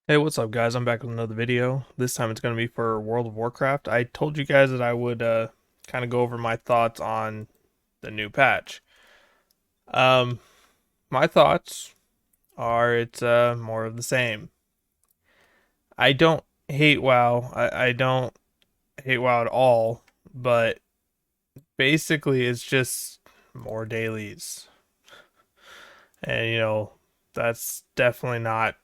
Hey, what's up, guys? I'm back with another video. This time it's going to be for World of Warcraft. I told you guys that I would kind of go over my thoughts on the new patch. Um, my thoughts are it's more of the same. I don't hate WoW. I don't hate WoW at all, but basically it's just more dailies. And that's definitely not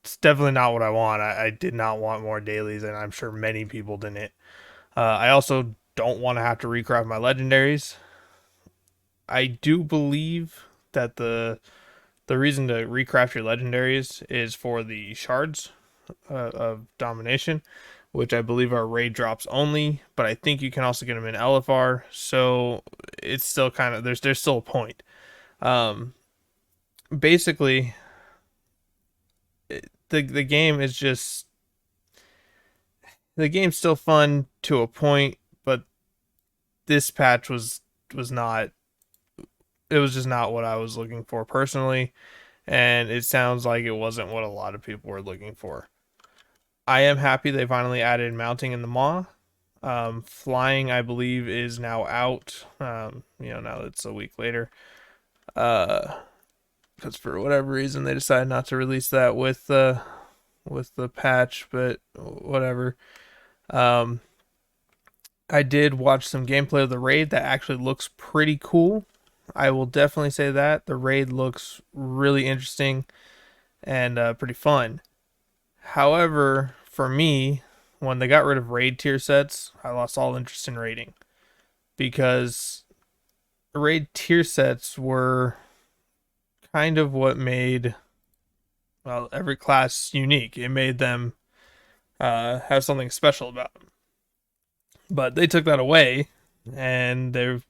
what I want. I did not want more dailies, and I'm sure many people didn't. I also don't want to have to recraft my legendaries. I do believe that the reason to recraft your legendaries is for the shards of domination, which I believe are raid drops only. But I think you can also get them in LFR, so it's still kind of there's still a point. Um, Basically, the game is just the game's still fun to a point, but this patch was not it was just not what I was looking for personally, and it sounds like it wasn't what a lot of people were looking for. I am happy they finally added mounting in the Maw. Flying, I believe, is now out. Now that it's a week later, because for whatever reason they decided not to release that with the patch, but whatever. Um, I did watch some gameplay of the raid that actually looks pretty cool. I will definitely say that the raid looks really interesting and pretty fun. However, for me, when they got rid of raid tier sets, I lost all interest in raiding because raid tier sets were kind of what made every class unique. It made them have something special about them. But they took that away, and they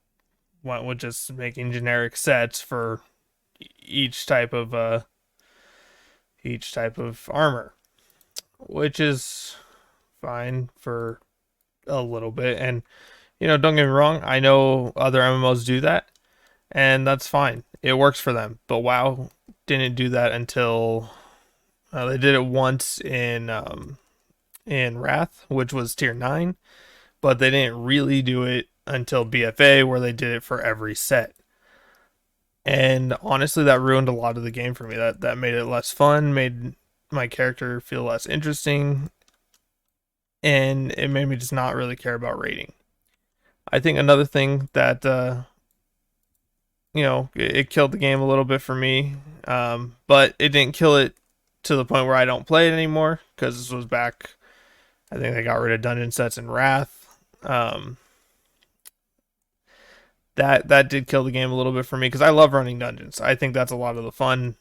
went with just making generic sets for each type of armor, which is fine for a little bit. And don't get me wrong, I know other MMOs do that, and that's fine. It works for them. But WoW didn't do that until they did it once in Wrath, which was tier 9, but they didn't really do it until BFA, where they did it for every set. And honestly, that ruined a lot of the game for me. That made it less fun, made my character feel less interesting, and it made me just not really care about raiding. I think another thing that it killed the game a little bit for me, but it didn't kill it to the point where I don't play it anymore, because this was back. I think they got rid of dungeon sets in Wrath. That did kill the game a little bit for me because I love running dungeons. I think that's a lot of the fun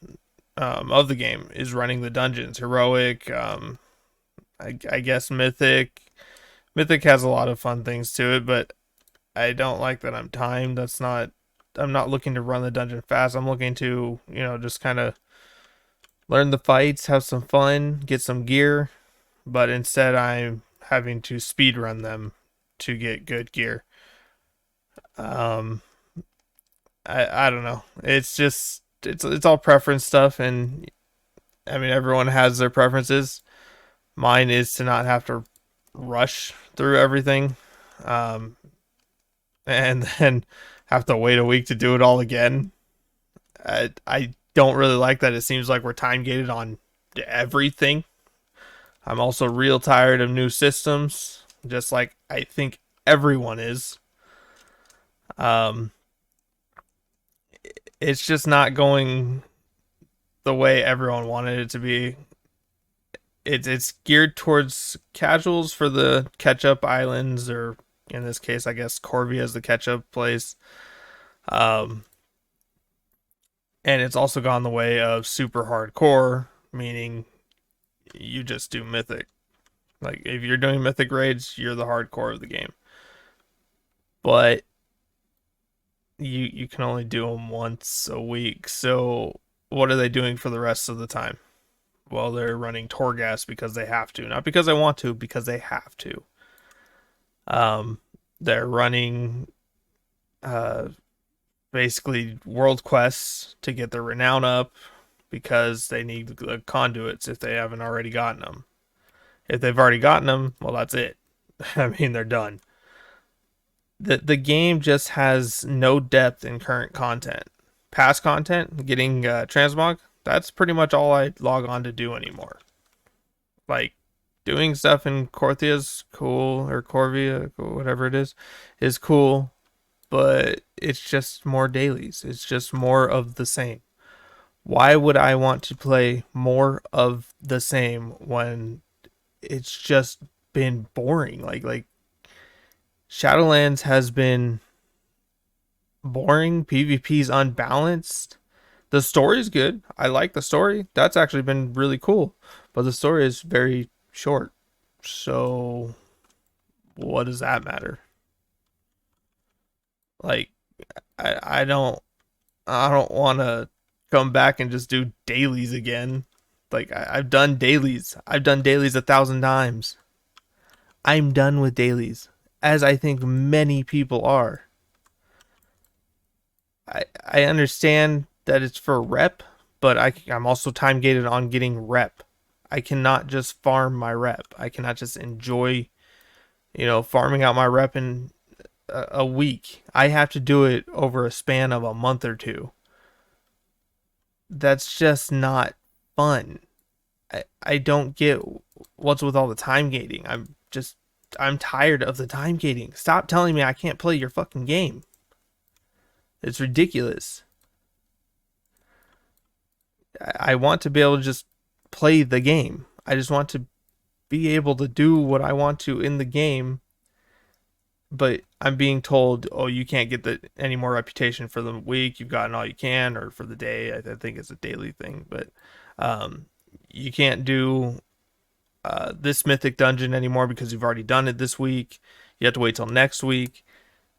of the game is running the dungeons. Heroic, I guess mythic. Mythic has a lot of fun things to it, but I don't like that I'm timed. That's not. I'm not looking to run the dungeon fast. I'm looking to just kind of learn the fights, have some fun, get some gear, but instead I'm having to speed run them to get good gear. Um, I don't know. It's just it's all preference stuff, and I mean everyone has their preferences. Mine is to not have to rush through everything, um, and then have to wait a week to do it all again. I don't really like that. It seems like we're time gated on everything. I'm also real tired of new systems, just like I think everyone is. Um, it's just not going the way everyone wanted it to be. It's geared towards casuals for the catch up islands, or in this case, I guess Corvia is the catch up place. Um, and it's also gone the way of super hardcore, meaning you just do mythic. Like if you're doing mythic raids, you're the hardcore of the game. But you can only do them once a week. So what are they doing for the rest of the time? Well, they're running Torghast because they have to, not because I want to, because they have to. Um, they're running uh, basically world quests to get their renown up because they need the conduits if they haven't already gotten them. If they've already gotten them, well, that's it. I mean, they're done. The game just has no depth in current content. Past content, getting transmog, that's pretty much all I log on to do anymore. Like doing stuff in Corthia's cool, or Corvia, whatever it is cool, but it's just more dailies. It's just more of the same. Why would I want to play more of the same when it's just been boring? Like Shadowlands has been boring. PvP's unbalanced. The story's good. I like the story. That's actually been really cool. But the story is very short. So what does that matter? Like I don't want to come back and just do dailies again. Like I've done dailies. I've done dailies 1,000 times. I'm done with dailies, as I think many people are. I understand that it's for rep, but I'm also time gated on getting rep. I cannot just farm my rep. I cannot just enjoy, farming out my rep in a week. I have to do it over a span of a month or two. That's just not fun. I don't get what's with all the time gating. I'm tired of the time gating. Stop telling me I can't play your fucking game. It's ridiculous. I want to be able to just play the game. I just want to be able to do what I want to in the game, but I'm being told, oh, you can't get any more reputation for the week. You've gotten all you can, or for the day. I think it's a daily thing, but um, you can't do this mythic dungeon anymore because you've already done it this week. You have to wait till next week.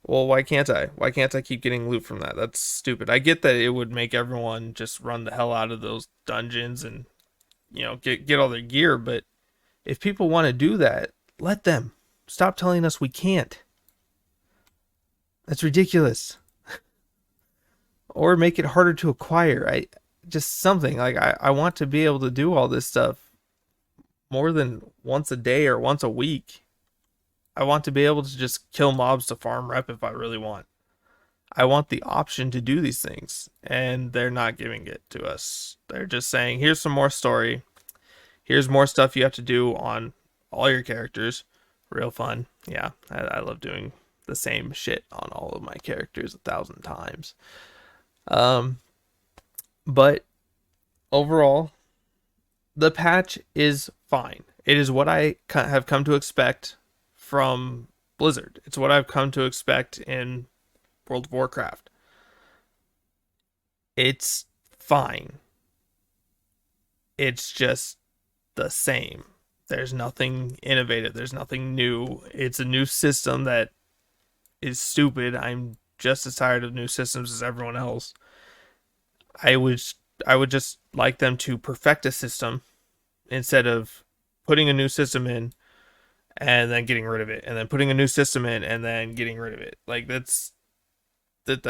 Well, why can't I? Why can't I keep getting loot from that? That's stupid. I get that it would make everyone just run the hell out of those dungeons and get all their gear, but if people want to do that, let them. Stop telling us we can't. That's ridiculous. Or make it harder to acquire. I just something like I want to be able to do all this stuff more than once a day or once a week. I want to be able to just kill mobs to farm rep if I really want. I want the option to do these things, and they're not giving it to us. They're just saying, here's some more story. Here's more stuff you have to do on all your characters. Real fun. Yeah, I love doing the same shit on all of my characters 1,000 times. Um, but overall, the patch is fine. It is what I have come to expect from Blizzard. It's what I've come to expect in World of Warcraft. It's fine. It's just the same. There's nothing innovative. There's nothing new. It's a new system that is stupid. I'm just as tired of new systems as everyone else. I would I would just like them to perfect a system instead of putting a new system in and then getting rid of it, and then putting a new system in and then getting rid of it. Like that's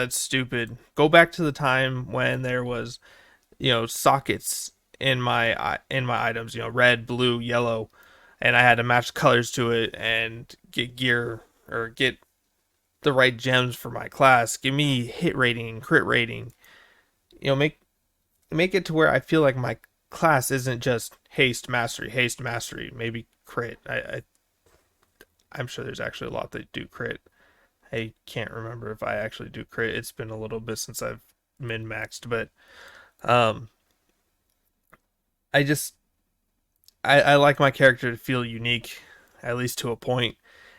stupid. Go back to the time when there was, sockets in my items, red, blue, yellow, and I had to match colors to it and get gear or get the right gems for my class. Give me hit rating, crit rating. Make it to where I feel like my class isn't just haste mastery, maybe crit. I'm sure there's actually a lot that do crit. I can't remember if I actually do crit. It's been a little bit since I've min maxed, but um, I just I like my character to feel unique, at least to a point,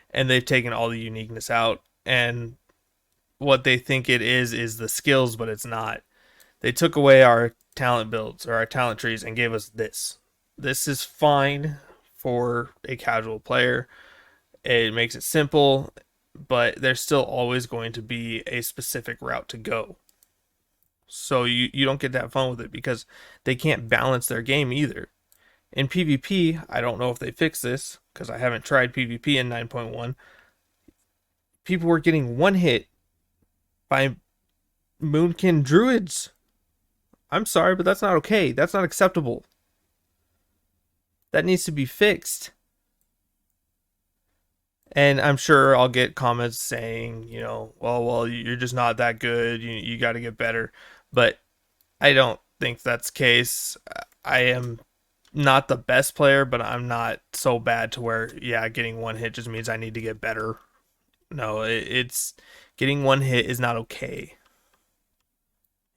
and they've taken all the uniqueness out. And what they think it is the skills, but it's not. They took away our talent builds or our talent trees and gave us this. This is fine for a casual player. It makes it simple, but there's still always going to be a specific route to go. So you don't get to have fun with it because they can't balance their game either. In PvP, I don't know if they fix this because I haven't tried PvP in 9.1. People were getting one hit by Moonkin druids. I'm sorry, but that's not okay. That's not acceptable. That needs to be fixed. And I'm sure I'll get comments saying, well, you're just not that good. You got to get better. But I don't think that's the case. I am not the best player, but I'm not so bad to where, yeah, getting one hit just means I need to get better. No, it's getting one hit is not okay.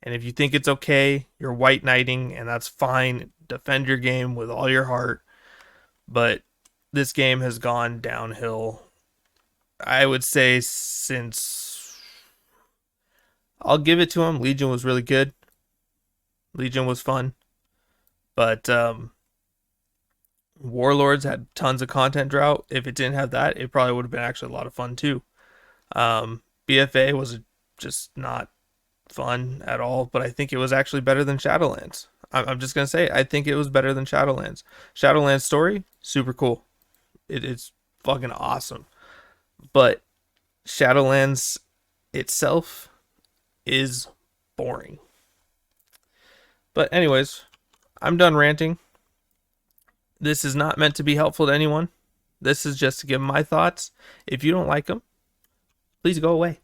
And if you think it's okay, you're white knighting, and that's fine. Defend your game with all your heart. But this game has gone downhill. I would say since I'll give it to him. Legion was really good. Legion was fun, but Warlords had tons of content drought. If it didn't have that, it probably would have been actually a lot of fun too. BFA was just not fun at all, but I think it was actually better than Shadowlands. I'm just gonna say I think it was better than Shadowlands. Shadowlands story super cool. It's fucking awesome, but Shadowlands itself is boring. But anyways, I'm done ranting. This is not meant to be helpful to anyone. This is just to give my thoughts. If you don't like them, please go away.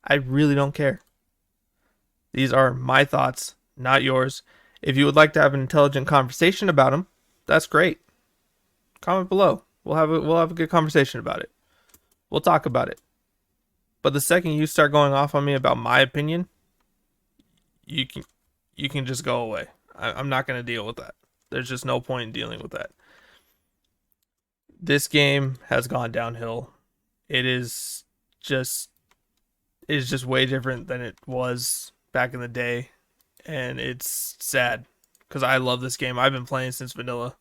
I really don't care. These are my thoughts, not yours. If you would like to have an intelligent conversation about them, that's great. Comment below. We'll have a good conversation about it. We'll talk about it. But the second you start going off on me about my opinion, you can just go away. I'm not going to deal with that. There's just no point in dealing with that. This game has gone downhill. It is just way different than it was back in the day, and it's sad because I love this game. I've been playing since vanilla,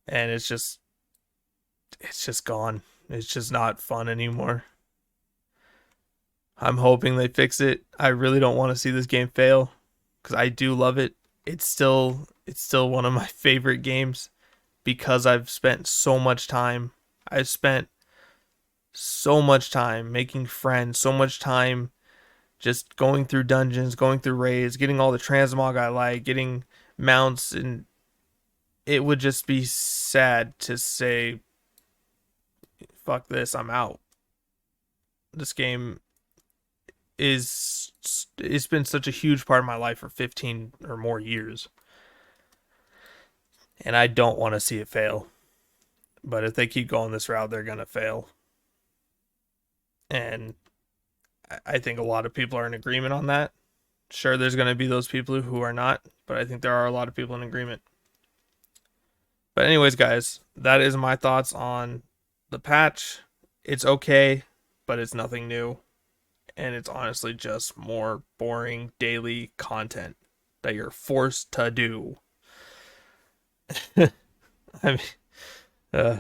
and it's just gone. It's just not fun anymore. I'm hoping they fix it. I really don't want to see this game fail because I do love it. It's still one of my favorite games because I've spent so much time. I've spent so much time making friends, so much time just going through dungeons, going through raids, getting all the transmog I like, getting mounts, and it would just be sad to say, fuck this, I'm out. This game is it's been such a huge part of my life for 15 or more years, and I don't want to see it fail. But if they keep going this route, they're gonna fail. And I think a lot of people are in agreement on that. Sure, there's going to be those people who are not, but I think there are a lot of people in agreement. But anyways, guys, that is my thoughts on the patch. It's okay, but it's nothing new. And it's honestly just more boring daily content that you're forced to do. I mean, uh,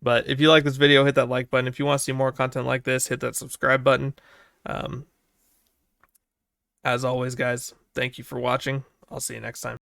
but if you like this video, hit that like button. If you want to see more content like this, hit that subscribe button. Um, as always, guys, thank you for watching. I'll see you next time.